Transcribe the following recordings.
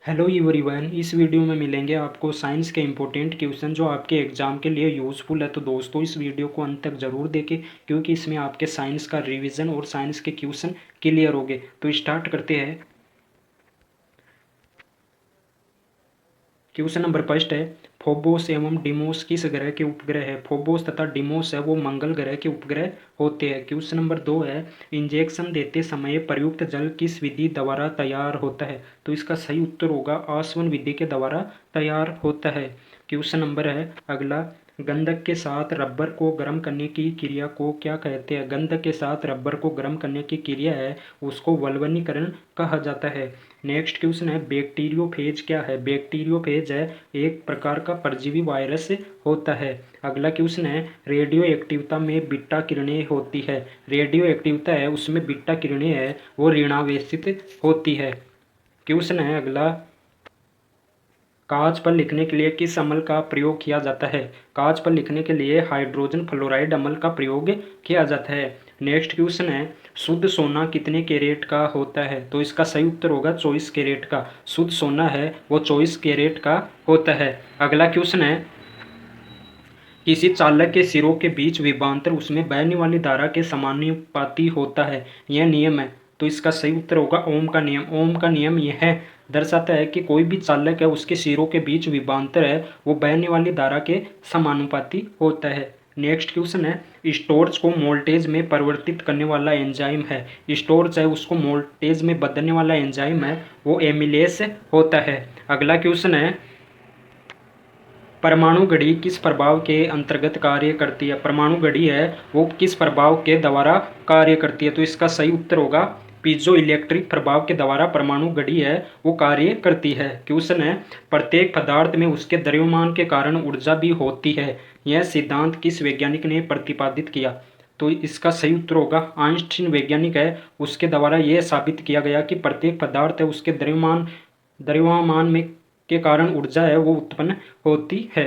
Hello everyone, इस video में मिलेंगे आपको साइंस के इम्पोर्टेंट क्वेश्चन जो आपके एग्जाम के लिए यूज़फुल है। तो दोस्तों, इस वीडियो को अंत तक ज़रूर देखें क्योंकि इसमें आपके साइंस का रिवीजन और साइंस के क्वेश्चन क्लियर होंगे। तो स्टार्ट करते हैं। क्वेश्चन नंबर फर्स्ट है, फोबोस एवं डिमोस किस ग्रह के उपग्रह है? फोबोस तथा डिमोस है वो मंगल ग्रह के उपग्रह होते हैं। क्वेश्चन नंबर 2 है, इंजेक्शन देते समय प्रयुक्त जल किस विधि द्वारा तैयार होता है? तो इसका सही उत्तर होगा आसवन विधि के द्वारा तैयार होता है। क्वेश्चन नंबर है अगला, गंधक के साथ रबर को गर्म करने की क्रिया को क्या कहते हैं? गंधक के साथ रबर को गर्म करने की क्रिया है उसको वल्वनीकरण कहा जाता है। नेक्स्ट क्वेश्चन है, बैक्टीरियोफेज क्या है? बैक्टीरियोफेज है एक प्रकार का परजीवी वायरस होता है। अगला क्वेश्चन है, रेडियो एक्टिवता में बीटा किरणें होती है। रेडियो एक्टिवता है उसमें बीटा किरणें है वो ऋणावेशित होती है। क्वेश्चन है अगला, कांच पर लिखने के लिए किस अम्ल का प्रयोग किया जाता है? कांच पर लिखने के लिए हाइड्रोजन फ्लोराइड अम्ल का प्रयोग किया जाता है। नेक्स्ट क्वेश्चन है, शुद्ध सोना कितने कैरेट का होता है? तो इसका सही उत्तर होगा 24 कैरेट का। शुद्ध सोना है वो 24 कैरेट का होता है। अगला क्वेश्चन है, किसी चालक के सिरों के बीच विभवांतर उसमें बहने वाली धारा के समानुपाती होता है, यह नियम है। तो इसका सही उत्तर होगा ओम का नियम। ओम का नियम यह दर्शाता है कि कोई भी चालक है उसके सिरों के बीच विभवांतर है वो बहने वाली धारा के समानुपाती होता है। नेक्स्ट क्वेश्चन है, स्टोर्च को वोल्टेज में परिवर्तित करने वाला एंजाइम है। स्टोर्च है उसको वोल्टेज में बदलने वाला एंजाइम है वो एमिलेस होता है। अगला क्वेश्चन है, परमाणु घड़ी किस प्रभाव के अंतर्गत कार्य करती है? परमाणु घड़ी है वो किस प्रभाव के द्वारा कार्य करती है? तो इसका सही उत्तर होगा पीजो इलेक्ट्रिक प्रभाव के द्वारा परमाणु घड़ी है वो कार्य करती है। क्वेश्चन है, प्रत्येक पदार्थ में उसके द्रव्यमान के कारण ऊर्जा भी होती है, यह सिद्धांत किस वैज्ञानिक ने प्रतिपादित किया? तो इसका सही उत्तर होगा आइंस्टीन वैज्ञानिक है उसके द्वारा यह साबित किया गया कि प्रत्येक पदार्थ है उसके द्रव्यमान में के कारण ऊर्जा है वो उत्पन्न होती है।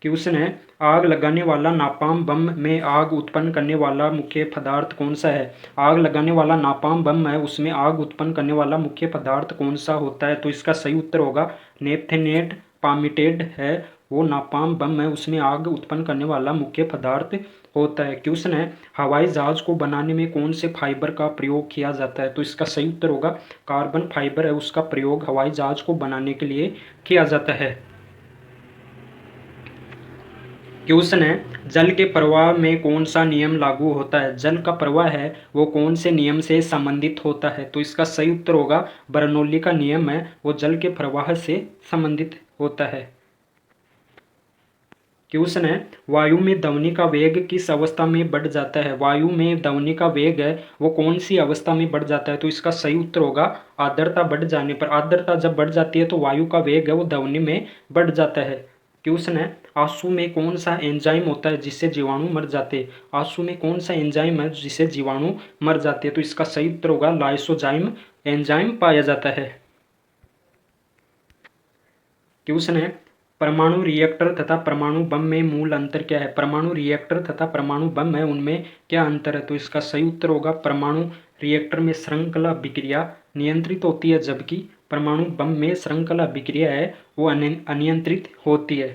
क्वेश्चन है, आग लगाने वाला नापाम बम में आग उत्पन्न करने वाला मुख्य पदार्थ कौन सा है? आग लगाने वाला नापाम बम है उसमें आग उत्पन्न करने वाला मुख्य पदार्थ कौन सा होता है? तो इसका सही उत्तर होगा नेफ्थेनेट पामिटेड है वो नापाम बम है उसमें आग उत्पन्न करने वाला मुख्य पदार्थ होता है। क्वेश्चन है, हवाई जहाज को बनाने में कौन से फाइबर का प्रयोग किया जाता है? तो इसका सही उत्तर होगा कार्बन फाइबर है उसका प्रयोग हवाई जहाज को बनाने के लिए किया जाता है। क्वेश्चन है, जल के प्रवाह में कौन सा नियम लागू होता है? जल का प्रवाह है वो कौन से नियम से संबंधित होता है? तो इसका सही उत्तर होगा बर्नौली का नियम है वो जल के प्रवाह से संबंधित होता है। क्वेश्चन है, वायु में ध्वनि का वेग किस अवस्था में बढ़ जाता है? वायु में ध्वनि का वेग है वो कौन सी अवस्था में बढ़ जाता है? तो इसका सही उत्तर होगा आर्द्रता बढ़ जाने पर। आर्द्रता जब बढ़ जाती है तो वायु का वेग है वो ध्वनि में बढ़ जाता है। क्वेश्चन है, आंसू में कौन सा एंजाइम होता है जिससे जीवाणु मर जाते हैं? आंसू में कौन सा एंजाइम है जिससे जीवाणु मर जाते हैं? तो इसका सही उत्तर होगा लाइसोजाइम एंजाइम पाया जाता है। क्वेश्चन है, परमाणु रिएक्टर तथा परमाणु बम में मूल अंतर क्या है? परमाणु रिएक्टर तथा परमाणु बम है उनमें क्या अंतर है? तो इसका सही उत्तर होगा परमाणु रिएक्टर में श्रृंखला अभिक्रिया नियंत्रित होती है जबकि परमाणु बम में श्रृंखला अभिक्रिया है वो अनियंत्रित होती है।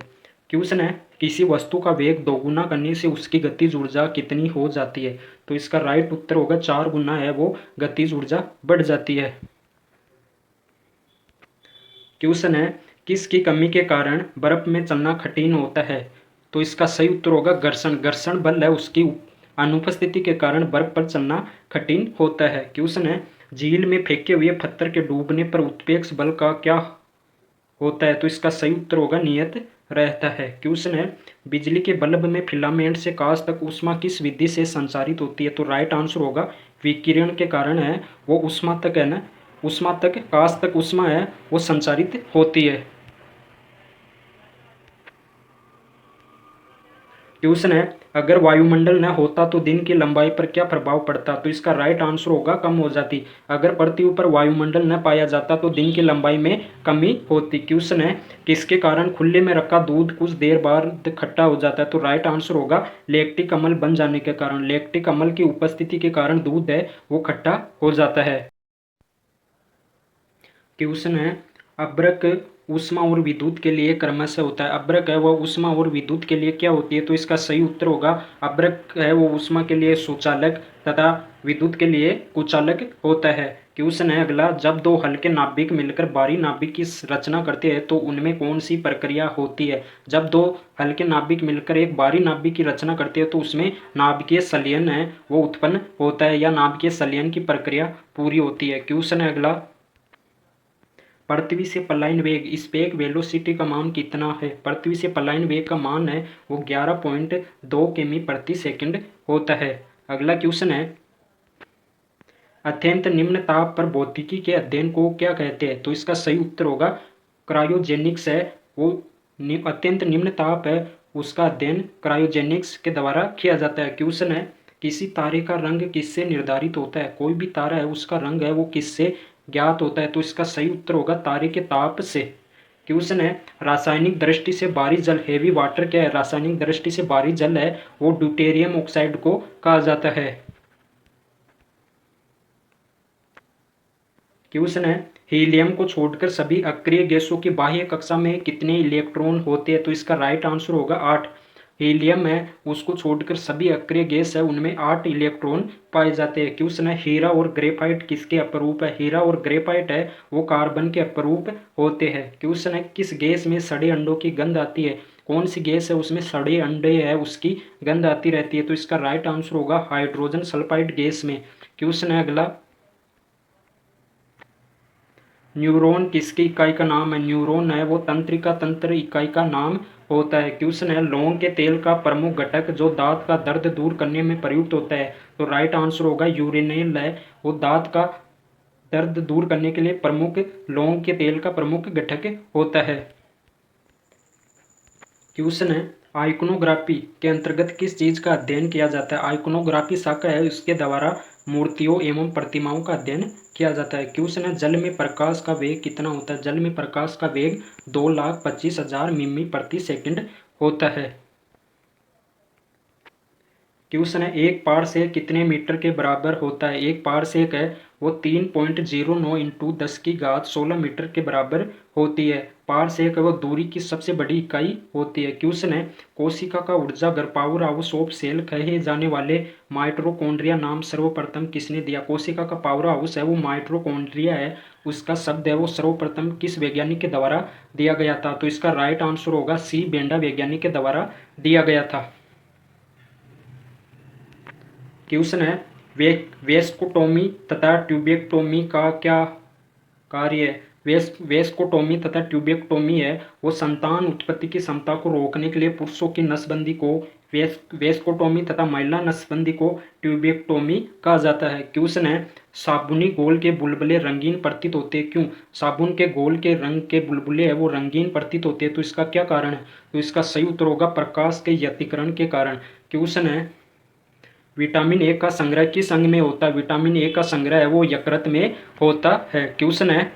क्वेश्चन है, किसी वस्तु का वेग दोगुना करने से उसकी गतिज ऊर्जा कितनी हो जाती है? तो इसका राइट उत्तर होगा 4 गुना है वो गतिज ऊर्जा बढ़ जाती है। क्वेश्चन है, किसकी कमी के कारण बर्फ में चलना कठिन होता है? तो इसका सही उत्तर होगा घर्षण। घर्षण बल है उसकी अनुपस्थिति के कारण बर्फ पर चलना कठिन होता है। क्वेश्चन है, झील में फेंके हुए पत्थर के डूबने पर उत्प्रेरक बल का क्या होता है? तो इसका सही उत्तर होगा नियत रहता है। क्वेश्चन है, बिजली के बल्ब में फिलामेंट से कांच तक ऊष्मा किस विधि से संचारित होती है? तो राइट आंसर होगा विकिरण के कारण है वो ऊष्मा तक है ना, ऊष्मा तक कांच तक ऊष्मा है वो संचारित होती है। क्वेश्चन है, अगर वायुमंडल न होता तो दिन की लंबाई पर क्या प्रभाव पड़ता? तो इसका राइट आंसर होगा कम हो जाती। अगर पृथ्वी पर वायुमंडल न पाया जाता तो दिन की लंबाई में कमी होती। क्वेश्चन है, किसके कारण खुले में रखा दूध कुछ देर बाद खट्टा हो जाता है? तो राइट आंसर होगा लैक्टिक अम्ल बन जाने के कारण। लैक्टिक अम्ल की उपस्थिति के कारण दूध है वो खट्टा हो जाता है। क्वेश्चन है, अभ्रक ऊष्मा और विद्युत के लिए क्रमशः होता है। अभ्रक है वो ऊष्मा और विद्युत के लिए क्या होती है? तो इसका सही उत्तर होगा अभ्रक है वो ऊष्मा के लिए सुचालक तथा विद्युत के लिए कुचालक होता है। क्वेश्चन है अगला, जब दो हल्के नाभिक मिलकर भारी नाभिक की रचना करते हैं तो उनमें कौन सी प्रक्रिया होती है? जब दो हल्के नाभिक मिलकर एक भारी नाभिक की रचना करते हैं तो उसमें नाभिकीय संलयन है वो उत्पन्न होता है या नाभिकीय संलयन की प्रक्रिया पूरी होती है। क्वेश्चन है अगला, पृथ्वी से पलायन वेग इस वेग वेलोसिटी का मान कितना है? पृथ्वी से पलायन वेग का मान है वो 11.2 किमी प्रति सेकंड होता है। अगला क्वेश्चन है, अत्यंत निम्न ताप पर भौतिकी के अध्ययन को क्या कहते हैं? तो इसका सही उत्तर होगा क्रायोजेनिक्स है वो अत्यंत निम्न ताप है उसका अध्ययन क्रायोजेनिक्स के द्वारा किया जाता है। क्वेश्चन है, किसी तारे का रंग किससे निर्धारित होता है? कोई भी तारा है उसका रंग है वो किससे ज्ञात होता है? तो इसका सही उत्तर होगा तारे के ताप से। क्वेश्चन है, रासायनिक दृष्टि से भारी जल हेवी वाटर क्या है? रासायनिक दृष्टि से भारी जल है वो ड्यूटेरियम ऑक्साइड को कहा जाता है। क्वेश्चन है, हीलियम को छोड़कर सभी अक्रिय गैसों की बाह्य कक्षा में कितने इलेक्ट्रॉन होते हैं? तो इसका राइट आंसर होगा 8। हीलियम है उसको छोड़कर सभी अक्रिय गैस है उनमें 8 इलेक्ट्रॉन पाए जाते हैं। क्वेश्चन है, हीरा और ग्रेफाइट किसके अपरूप है? हीरा और ग्रेफाइट है वो कार्बन के अपरूप होते हैं। क्वेश्चन है, किस गैस में सड़े अंडों की गंध आती है? कौन सी गैस है उसमें सड़े अंडे है उसकी गंध आती रहती है? तो इसका राइट आंसर होगा हाइड्रोजन सल्फाइड गैस में। क्वेश्चन है अगला, न्यूरॉन किसकी इकाई का नाम है? न्यूरॉन है वो तंत्रिका तंत्र इकाई का नाम होता है। क्वेश्चन है, लौंग के तेल का प्रमुख घटक जो दांत का दर्द दूर करने में प्रयुक्त होता है? तो राइट आंसर होगा यूरेनिल है वो दांत का दर्द दूर करने के लिए प्रमुख लौंग के तेल का प्रमुख घटक होता है। क्वेश्चन है, आइकोनोग्राफी के अंतर्गत किस चीज का अध्ययन किया जाता है? आइकोनोग्राफी शाखा है उसके द्वारा मूर्तियों एवं प्रतिमाओं का अध्ययन किया जाता है। क्वेश्चन है, जल में प्रकाश का वेग कितना होता है? जल में प्रकाश का वेग 2,25,000 मिमी प्रति सेकंड होता है। क्वेश्चन है, एक पारसेक कितने मीटर के बराबर होता है? एक पारसेक है वो 3.09 इंटू 10⁻16 मीटर के बराबर होती है। पारसेक वो दूरी की सबसे बड़ी इकाई होती है। क्वेश्चन है, कोशिका का ऊर्जा घर पावर हाउस ऑफ सेल कहे जाने वाले माइटोकॉन्ड्रिया नाम सर्वप्रथम किसने दिया? कोशिका का पावर हाउस है वो माइटोकॉन्ड्रिया है उसका शब्द है वो सर्वप्रथम किस वैज्ञानिक के द्वारा दिया गया था? तो इसका राइट आंसर होगा सी बेंडा वैज्ञानिक के द्वारा दिया गया था। क्वेश्चन है, वेस्कोटोमी तथा ट्यूबेक्टोमी का क्या कार्य है? वेस्कोटोमी तथा ट्यूबेक्टोमी है वो संतान उत्पत्ति की क्षमता को रोकने के लिए पुरुषों की नसबंदी को वेस्कोटोमी तथा महिला नसबंदी को ट्यूबेक्टोमी कहा जाता है। क्वेश्चन है, साबुनी गोल के बुलबुले रंगीन प्रतीत होते हैं क्यों? साबुन के गोल के रंग के बुलबुले है वो रंगीन प्रतीत होते हैं तो इसका क्या कारण है? तो इसका सही उत्तर होगा प्रकाश के व्यतिकरण के कारण। क्वेश्चन है, विटामिन ए का संग्रह किस अंग में होता है? विटामिन ए का संग्रह है वो यकृत में होता है। क्वेश्चन है,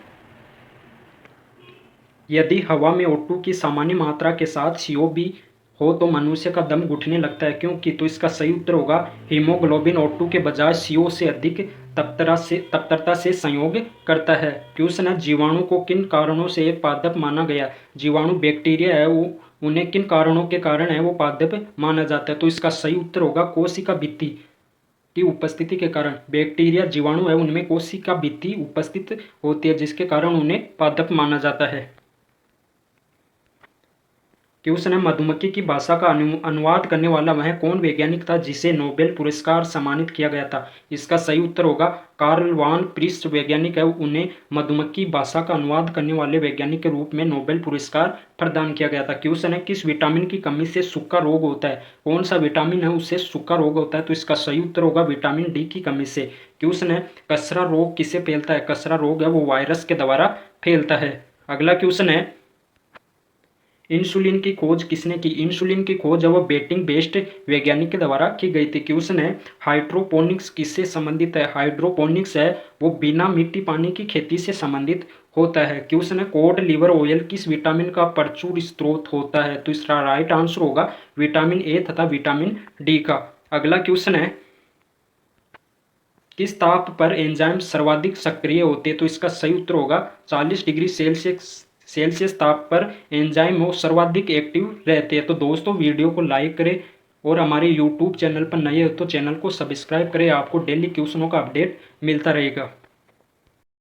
यदि हवा में O2 की सामान्य मात्रा के साथ CO भी हो तो मनुष्य का दम घुटने लगता है क्योंकि? तो इसका सही उत्तर होगा हीमोग्लोबिन O2 के बजाय CO से अधिक तप्तरता से संयोग करता है। क्वेश्चन है, जीवाणु को किन कारणों से एक पादप माना गया? जीवाणु बैक्टीरिया है वो उन्हें किन कारणों के कारण है वो पादप माना जाता है? तो इसका सही उत्तर होगा कोशिका भित्ति की उपस्थिति के कारण। बैक्टीरिया जीवाणु है उनमें कोशिका भित्ति उपस्थित होती है जिसके कारण उन्हें पादप माना जाता है। क्वेश्चन है, मधुमक्खी की भाषा का अनुवाद करने वाला वह कौन वैज्ञानिक था जिसे नोबेल पुरस्कार सम्मानित किया गया था? इसका सही उत्तर होगा कार्ल वान प्रिस्ट वैज्ञानिक है उन्हें मधुमक्खी भाषा का अनुवाद करने वाले वैज्ञानिक के रूप में नोबेल पुरस्कार प्रदान किया गया था। क्वेश्चन है, किस विटामिन की कमी से सूखा रोग होता है? कौन सा विटामिन है उससे सूखा रोग होता है? तो इसका सही उत्तर होगा विटामिन डी की कमी से। क्वेश्चन है, कसरा रोग किससे फैलता है? कसरा रोग है वो वायरस के द्वारा फैलता है। अगला क्वेश्चन है, इंसुलिन की खोज किसने की? इंसुलिन की खोज है वो बेटिंग बेस्ड वैज्ञानिक के द्वारा की गई थी। क्वेश्चन है हाइड्रोपोनिक्स किससे संबंधित है? हाइड्रोपोनिक्स है वो बिना मिट्टी पानी की खेती से संबंधित होता है। क्वेश्चन है कोड लिवर ऑयल किस विटामिन का प्रचुर स्रोत होता है? तो इसका राइट आंसर होगा विटामिन ए तथा विटामिन डी का। अगला क्वेश्चन है किस ताप पर एंजाइम सर्वाधिक सक्रिय होते हैं? तो इसका सही उत्तर होगा 40 डिग्री सेल्सियस ताप पर एंजाइम वो सर्वाधिक एक्टिव रहते हैं। तो दोस्तों वीडियो को लाइक करें और हमारे यूट्यूब चैनल पर नए हो तो चैनल को सब्सक्राइब करें, आपको डेली क्वेश्चनों का अपडेट मिलता रहेगा।